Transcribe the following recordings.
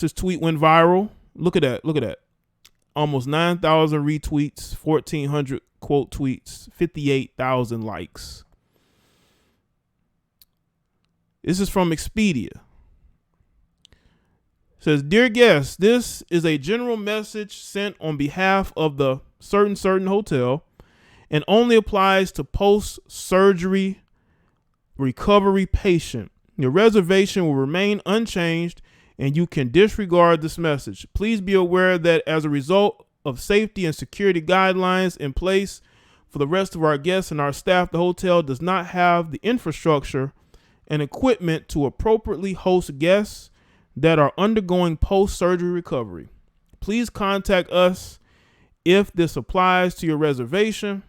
This tweet went viral. Look at that. Look at that. Almost 9,000 retweets, 1,400 quote tweets, 58,000 likes. This is from Expedia. It says, "Dear guests, this is a general message sent on behalf of the certain hotel and only applies to post-surgery recovery patient. Your reservation will remain unchanged and you can disregard this message. Please be aware that as a result of safety and security guidelines in place for the rest of our guests and our staff, the hotel does not have the infrastructure and equipment to appropriately host guests that are undergoing post-surgery recovery. Please contact us if this applies to your reservation,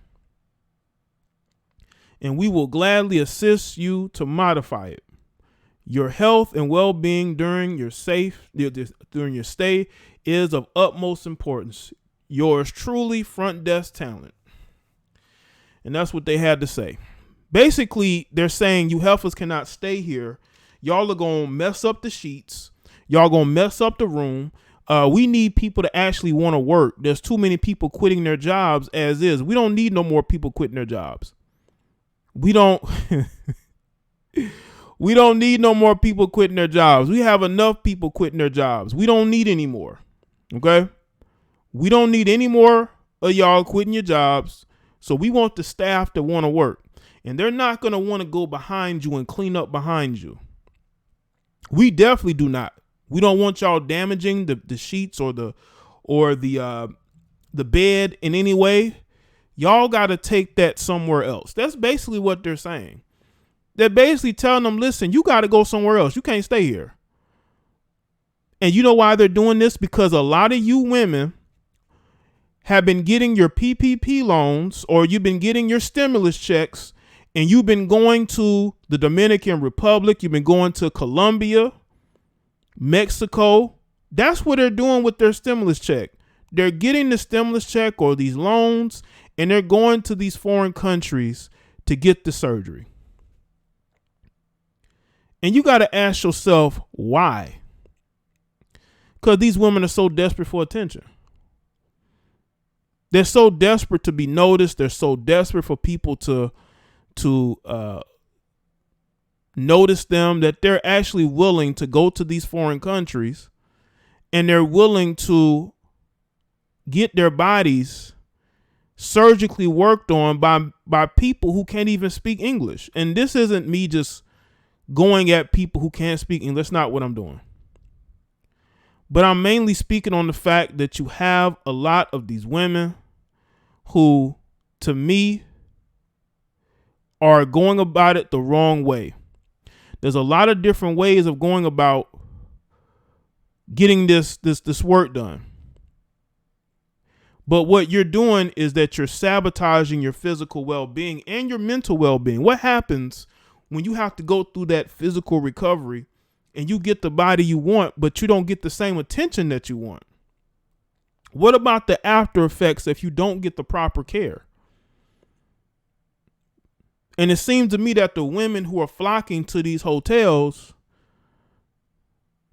and we will gladly assist you to modify it. Your health and well-being during your stay is of utmost importance. Yours truly, front desk talent." And that's what they had to say. Basically, they're saying you heifers cannot stay here. Y'all are going to mess up the sheets. Y'all going to mess up the room. We need people to actually want to work. There's too many people quitting their jobs as is. We don't need no more people quitting their jobs. We don't we don't need no more people quitting their jobs. We have enough people quitting their jobs. We don't need any more. Okay? We don't need any more of y'all quitting your jobs. So we want the staff to want to work. And they're not going to want to go behind you and clean up behind you. We definitely do not. We don't want y'all damaging the sheets or the bed in any way. Y'all got to take that somewhere else. That's basically what they're saying. They're basically telling them, listen, you got to go somewhere else. You can't stay here. And you know why they're doing this? Because a lot of you women have been getting your PPP loans, or you've been getting your stimulus checks, and you've been going to the Dominican Republic. You've been going to Colombia, Mexico. That's what they're doing with their stimulus check. They're getting the stimulus check or these loans, and they're going to these foreign countries to get the surgery. And you got to ask yourself, why? Because these women are so desperate for attention. They're so desperate to be noticed. They're so desperate for people to notice them that they're actually willing to go to these foreign countries, and they're willing to get their bodies surgically worked on by people who can't even speak English. And this isn't me just going at people who can't speak English. That's not what I'm doing. But I'm mainly speaking on the fact that you have a lot of these women who, to me, are going about it the wrong way. There's a lot of different ways of going about getting this work done. But what you're doing is that you're sabotaging your physical well-being and your mental well-being. What happens when you have to go through that physical recovery and you get the body you want, but you don't get the same attention that you want? What about the after effects if you don't get the proper care? And it seems to me that the women who are flocking to these hotels,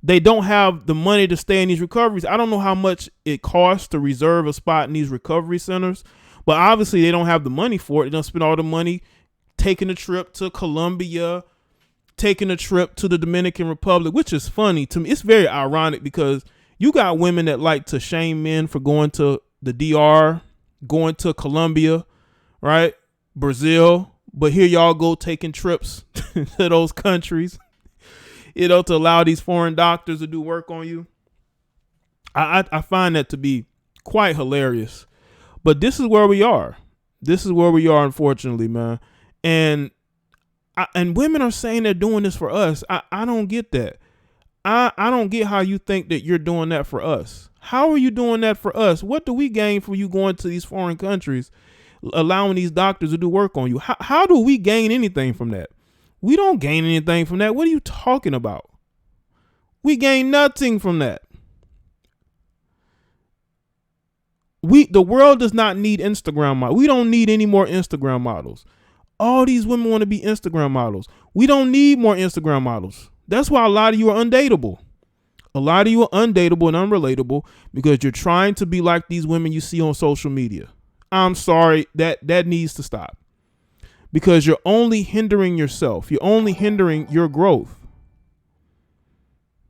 they don't have the money to stay in these recoveries. I don't know how much it costs to reserve a spot in these recovery centers, but obviously they don't have the money for it. They don't spend all the money taking a trip to Colombia, taking a trip to the Dominican Republic, which is funny to me. It's very ironic because you got women that like to shame men for going to the DR, going to Colombia, right? Brazil. But here y'all go taking trips to those countries, to allow these foreign doctors to do work on you. I find that to be quite hilarious. But this is where we are. This is where we are, unfortunately, man. And women are saying they're doing this for us. I don't get that. I don't get how you think that you're doing that for us. How are you doing that for us? What do we gain from you going to these foreign countries, allowing these doctors to do work on you? How do we gain anything from that? We don't gain anything from that. What are you talking about? We gain nothing from that. The world does not need Instagram models. We don't need any more Instagram models. All these women want to be Instagram models. We don't need more Instagram models. That's why a lot of you are undateable. A lot of you are undateable and unrelatable because you're trying to be like these women you see on social media. I'm sorry, that needs to stop. Because you're only hindering yourself. You're only hindering your growth.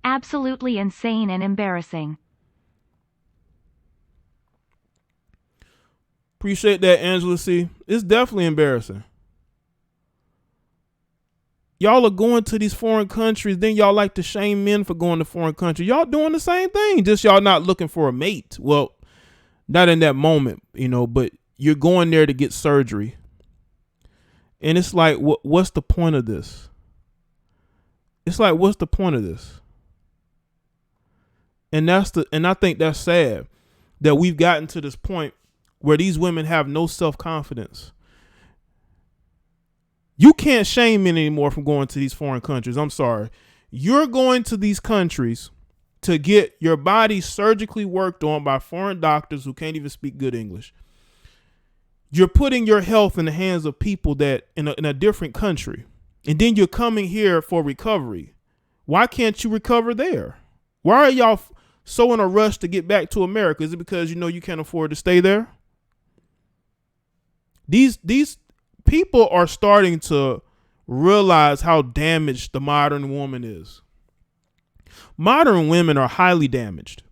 Absolutely insane and embarrassing. Appreciate that, Angela C. It's definitely embarrassing. Y'all are going to these foreign countries, then y'all like to shame men for going to foreign countries. Y'all doing the same thing, just y'all not looking for a mate. Well, not in that moment, but you're going there to get surgery. And it's like, what's the point of this? It's like, what's the point of this? And I think that's sad that we've gotten to this point where these women have no self-confidence. You can't shame men anymore from going to these foreign countries. I'm sorry. You're going to these countries to get your body surgically worked on by foreign doctors who can't even speak good English. You're putting your health in the hands of people that in a different country. And then you're coming here for recovery. Why can't you recover there? Why are y'all so in a rush to get back to America? Is it because you can't afford to stay there? These people are starting to realize how damaged the modern woman is. Modern women are highly damaged.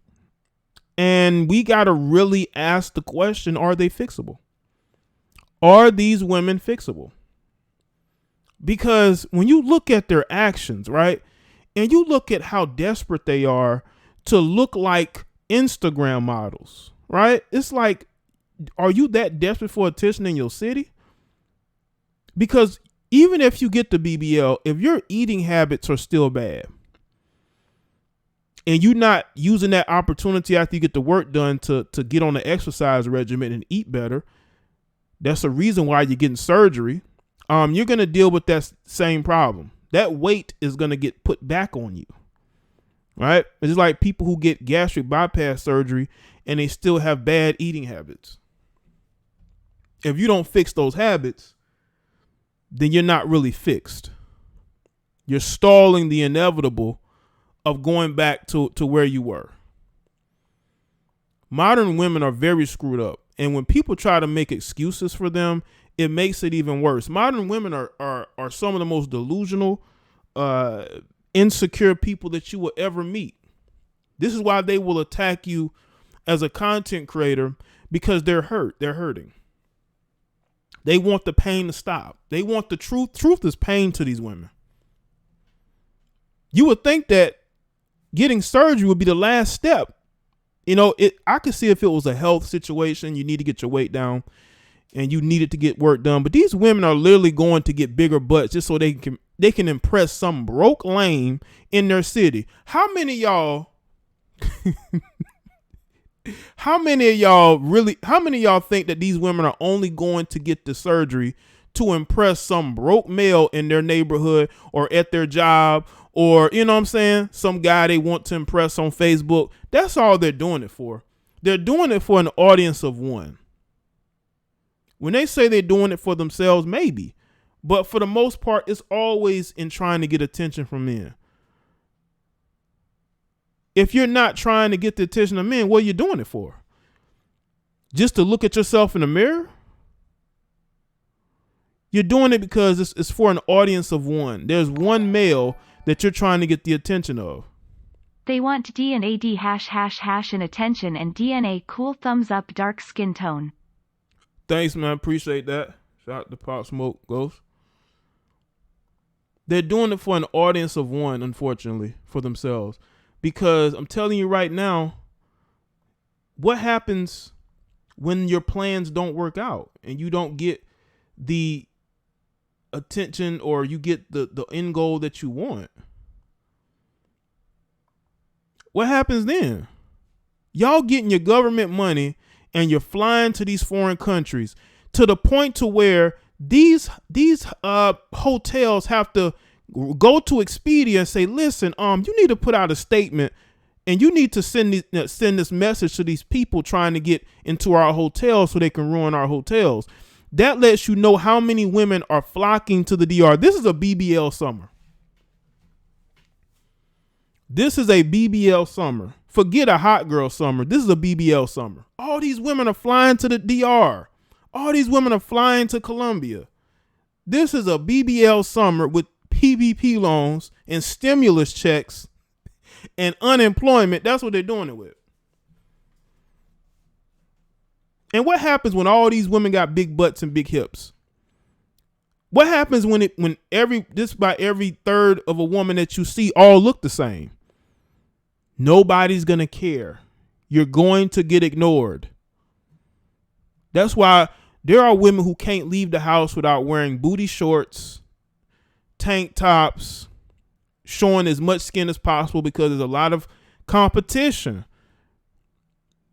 And we got to really ask the question, are they fixable? Are these women fixable? Because when you look at their actions, right, and you look at how desperate they are to look like Instagram models, right? It's like, are you that desperate for attention in your city? Because even if you get the BBL, if your eating habits are still bad and you're not using that opportunity after you get the work done to get on the exercise regimen and eat better, that's a reason why you're getting surgery. You're going to deal with that same problem. That weight is going to get put back on you, right? It's like people who get gastric bypass surgery and they still have bad eating habits. If you don't fix those habits, then you're not really fixed. You're stalling the inevitable of going back to where you were. Modern women are very screwed up. And when people try to make excuses for them, it makes it even worse. Modern women are some of the most delusional, insecure people that you will ever meet. This is why they will attack you as a content creator, because they're hurt. They're hurting. They want the pain to stop. They want the truth. Truth is pain to these women. You would think that getting surgery would be the last step. I could see if it was a health situation, you need to get your weight down and you needed to get work done. But these women are literally going to get bigger butts just so they can impress some broke lame in their city. How many of y'all think that these women are only going to get the surgery to impress some broke male in their neighborhood or at their job, or, some guy they want to impress on Facebook? That's all they're doing it for. They're doing it for an audience of one. When they say they're doing it for themselves, maybe. But for the most part, it's always in trying to get attention from men. If you're not trying to get the attention of men, what are you doing it for? Just to look at yourself in the mirror? You're doing it because it's for an audience of one. There's one male that you're trying to get the attention of. They want DNA ### and attention, and DNA cool thumbs up dark skin tone. Thanks, man. Appreciate that. Shout out to Pop Smoke Ghost. They're doing it for an audience of one, unfortunately, for themselves. Because I'm telling you right now, what happens when your plans don't work out and you don't get the attention or you get the end goal that you want? What happens then? Y'all getting your government money and you're flying to these foreign countries to the point to where these hotels have to go to Expedia and say, listen, you need to put out a statement and you need to send this message to these people trying to get into our hotels so they can ruin our hotels. That lets you know how many women are flocking to the DR. This is a BBL summer. This is a BBL summer. Forget a hot girl summer. This is a BBL summer. All these women are flying to the DR. All these women are flying to Colombia. This is a BBL summer with PPP loans and stimulus checks and unemployment. That's what they're doing it with. And what happens when all these women got big butts and big hips? What happens when every third of a woman that you see all look the same? Nobody's going to care. You're going to get ignored. That's why there are women who can't leave the house without wearing booty shorts, tank tops, showing as much skin as possible because there's a lot of competition.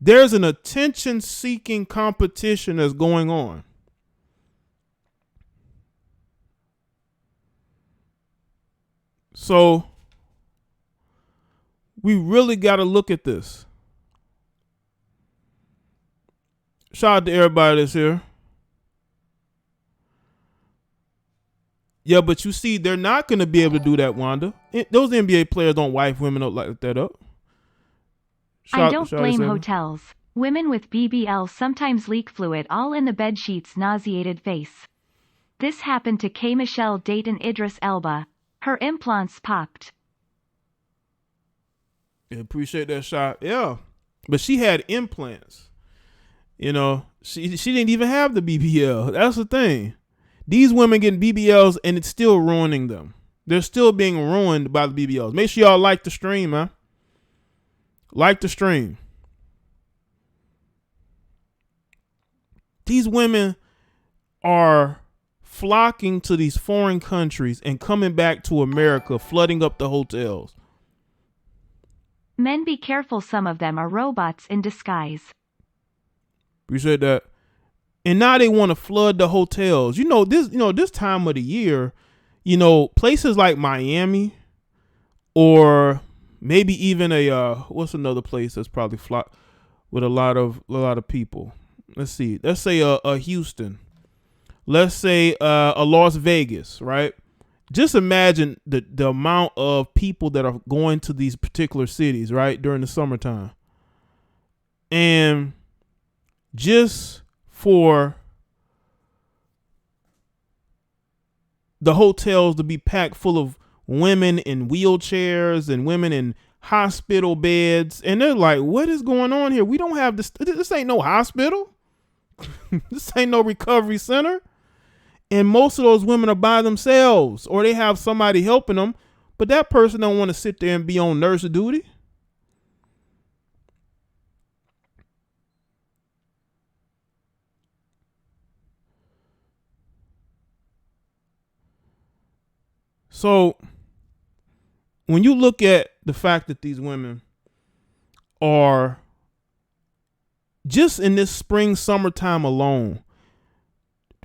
There's an attention-seeking competition that's going on. So we really got to look at this. Shout out to everybody that's here. Yeah, but you see, they're not going to be able to do that, Wanda. Those NBA players don't wife women up like that up. I don't blame hotels. Women with BBL sometimes leak fluid all in the bed sheets. Nauseated face. This happened to K. Michelle Dayton Idris Elba. Her implants popped. Yeah, appreciate that shot. Yeah, but she had implants. You know, she didn't even have the BBL. That's the thing. These women getting BBLs and it's still ruining them. They're still being ruined by the BBLs. Make sure y'all like the stream, man. Like the stream. These women are flocking to these foreign countries and coming back to America, flooding up the hotels. Men, be careful. Some of them are robots in disguise. Appreciate that. And now they want to flood the hotels. This time of the year, places like Miami or maybe even what's another place that's probably flocked with a lot of people. Let's see. Let's say a Houston. Let's say a Las Vegas, right? Just imagine the amount of people that are going to these particular cities, right, during the summertime. And just for the hotels to be packed full of women in wheelchairs and women in hospital beds. And they're like, what is going on here? We don't have this. This ain't no hospital. This ain't no recovery center. And most of those women are by themselves or they have somebody helping them. But that person don't want to sit there and be on nurse duty. So when you look at the fact that these women are just in this spring, summertime alone,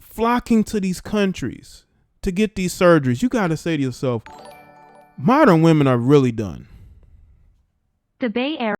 flocking to these countries to get these surgeries, you got to say to yourself, modern women are really done. The Bay Area.